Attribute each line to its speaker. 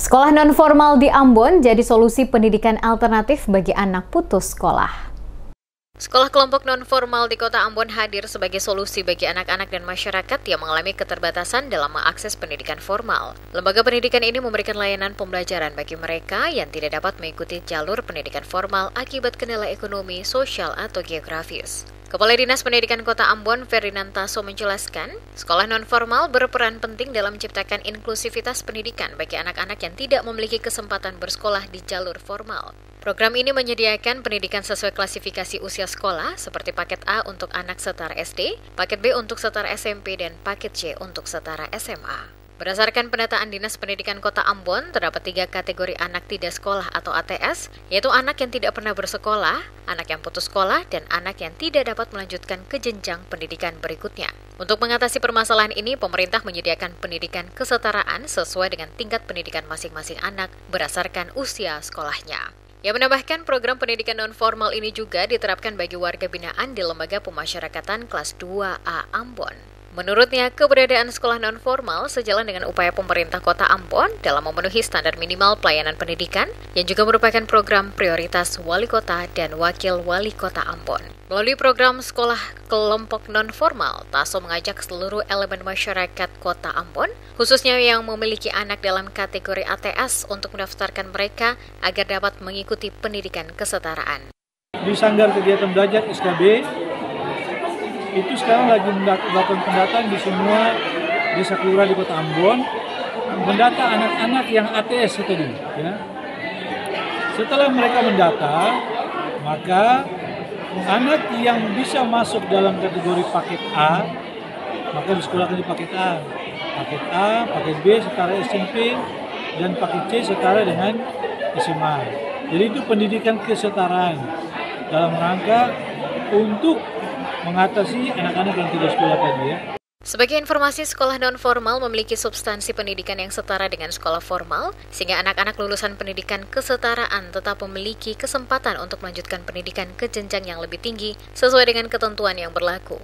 Speaker 1: Sekolah non-formal di Ambon jadi solusi pendidikan alternatif bagi anak putus sekolah. Sekolah kelompok non-formal di kota Ambon hadir sebagai solusi bagi anak-anak dan masyarakat yang mengalami keterbatasan dalam mengakses pendidikan formal. Lembaga pendidikan ini memberikan layanan pembelajaran bagi mereka yang tidak dapat mengikuti jalur pendidikan formal akibat kendala ekonomi, sosial, atau geografis. Kepala Dinas Pendidikan Kota Ambon, Ferdinand Tasso menjelaskan, sekolah non-formal berperan penting dalam menciptakan inklusivitas pendidikan bagi anak-anak yang tidak memiliki kesempatan bersekolah di jalur formal. Program ini menyediakan pendidikan sesuai klasifikasi usia sekolah, seperti paket A untuk anak setara SD, paket B untuk setara SMP, dan paket C untuk setara SMA. Berdasarkan pendataan Dinas Pendidikan Kota Ambon, terdapat 3 kategori anak tidak sekolah atau ATS, yaitu anak yang tidak pernah bersekolah, anak yang putus sekolah, dan anak yang tidak dapat melanjutkan ke jenjang pendidikan berikutnya. Untuk mengatasi permasalahan ini, pemerintah menyediakan pendidikan kesetaraan sesuai dengan tingkat pendidikan masing-masing anak berdasarkan usia sekolahnya. Ia menambahkan program pendidikan non-formal ini juga diterapkan bagi warga binaan di Lembaga Pemasyarakatan Kelas 2A Ambon. Menurutnya, keberadaan sekolah non-formal sejalan dengan upaya pemerintah Kota Ambon dalam memenuhi standar minimal pelayanan pendidikan yang juga merupakan program prioritas Wali Kota dan Wakil Wali Kota Ambon. Melalui program sekolah kelompok non-formal, Tasso mengajak seluruh elemen masyarakat Kota Ambon, khususnya yang memiliki anak dalam kategori ATS, untuk mendaftarkan mereka agar dapat mengikuti pendidikan kesetaraan.
Speaker 2: Di Sanggar Kegiatan Belajar SKB, itu sekarang lagi melakukan pendataan di semua desa kelurahan di Kota Ambon, mendata anak-anak yang ATS tadi. Ya. Setelah mereka mendata, maka anak yang bisa masuk dalam kategori paket A, maka disekolahkan di paket A. Paket A, paket B setara SMP, dan paket C setara dengan SMA. Jadi itu pendidikan kesetaraan dalam rangka untuk mengatasi anak-anak yang tidak sekolah tadi ya.
Speaker 1: Sebagai informasi, sekolah non-formal memiliki substansi pendidikan yang setara dengan sekolah formal, sehingga anak-anak lulusan pendidikan kesetaraan tetap memiliki kesempatan untuk melanjutkan pendidikan ke jenjang yang lebih tinggi sesuai dengan ketentuan yang berlaku.